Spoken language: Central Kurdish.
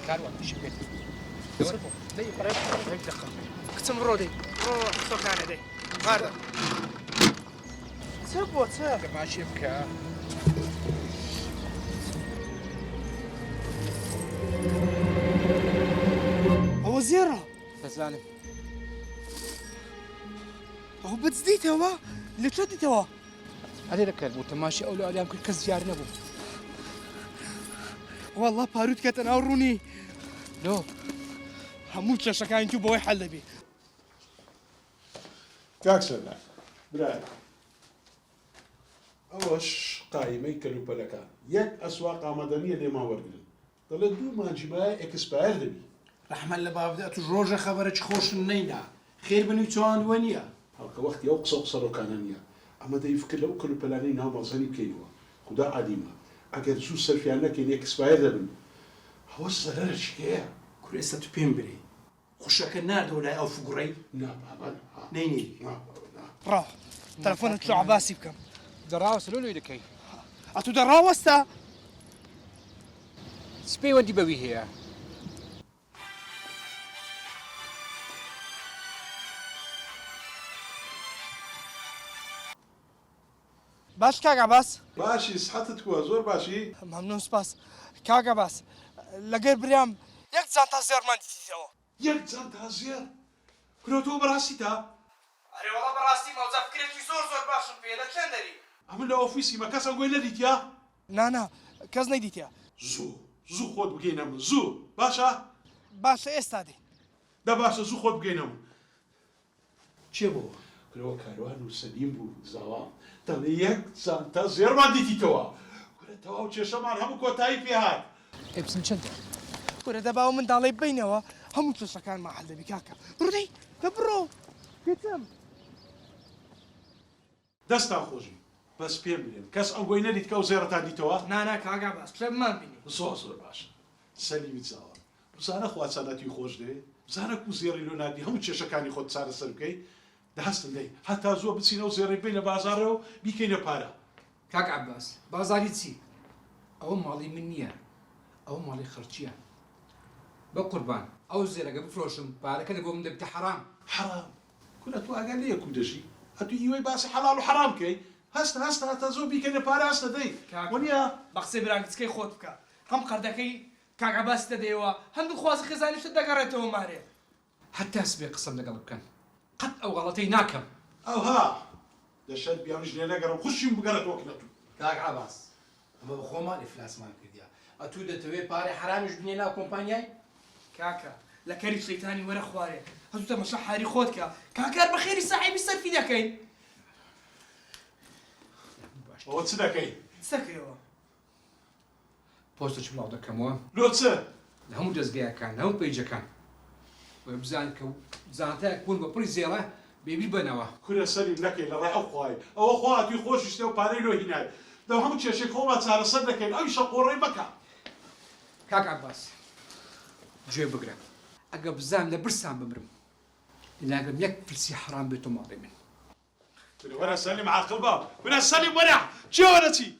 كاروا شبيت دي قريب هيك دخل كتم رودي روح سكانه دي هذا سبوت سب ماشي بكا هو زيرة تزانم هو بتزديت هوا اللي تشدت هوا هذه الكلب وتماشي أولو أليام كل كزيار نبو والله باروت كتن أوروني لو هموت شكاين جو بوي حل بي كاكسنا براد أوش قائمة كلوبا لك يك أسواق مدنية لما ورقلن طلع دو ما جباي إكسباير دبي رحمة الله بابدا تجروجة خبرك خوش النينا خير بنو توان ونيا هاك وقت يوقص قصر كانانيا أما ده يفكر لو كل بلانين هم مصاني بكينوا خدا عديمة أجر شو صار في عنا كين إكسباير دبن هو السرير شكيا كريسة بيمبري خوشك النار ولا أو فقري نعم أبدا نيني نعم روح تلفون تلو عباسي بكم دراوس لولو يدكي أتو دراوستا سبي ودي بوي هي باش كاك عباس باشي صحتك وزور باشي ممنون سباس كاك عباس لقير بريام يك زانتا زير ما ديتي توا يك زانت هزير كنو تو براسي تا أري والله براسي ما وزا فكرتي زور باشم فيه لا كان دري عمل له أوفيسي ما كاسا وين لديت يا نا كاز نيديتيا زو خود بقينا من زو باشا باش استادي ده باشا زو خود بقينا من شبو كلو كاروان وسليم بو زوا تليك سانتا زير ما ديتي توا كل توا وتشا مان هم كوتاي في هاد ابسن شنطة ورا دابا من دالي بينوا هم تشكان مع حل بكاكا برودي كبرو كتم دستا خوجي بس بيملين كاس انغوينا ديت كاو زيرة تاع توا نا كاك عباس كلب ما بيني زور باشا سليم زوا بزانا خوات ساناتي خوش دي بزانا كو زيري لو نادي هم تشا كان يخد سار السركي ده هستن دي حتى زو بتسينا وزيري بين بازارو بيكينا بارا كاك عباس بازاري تسي أو مالي منية أو مالي خرجية بقربان أو زيرة بفروشم بارك أنا بوم دبت حرام حرام كنا تو قال لي كودشي اتو يوي باس حلال وحرام كي هستا تزو بيكينا بارا هستا دي ونيا بقسي براك تسكي خوت بكا هم قردكي كاك عباس تديوا هم خواز خزاني شد قريته ماري حتى أسبق قسم لقلب كان قد أو غلطي ناكم او ها ده شاد بيانج لنا قرب خشي بقرة وكلته كاك عباس أما بخو ما إفلاس ما كرديا أتو ده توي باري حرامش بنينا كومبانياي كاكا لكري شيطاني ورا خواري هزو تمشى حاري خوتك كاكا بخير صاحبي يصير في ذاكين هو تصدقي سكيوا بوستش ملاودا كموان لو تصدق هم دزقيا كان هم بيجا كان وبزان كو زانتا كون ببري زيرة بيبي بنوا كل سليم لك اللي راح اخواي او اخواتي يخوش يشتوا باري له هنا لو هم تشي خوات صار صدق اي شقوري بكا كاك عباس جوي بقرا أقب زام لبرسام بمرم إلا أقب يكفلسي حرام بيتو ماضي من وانا سليم عاقل باب وانا سليم وانا شو ورتي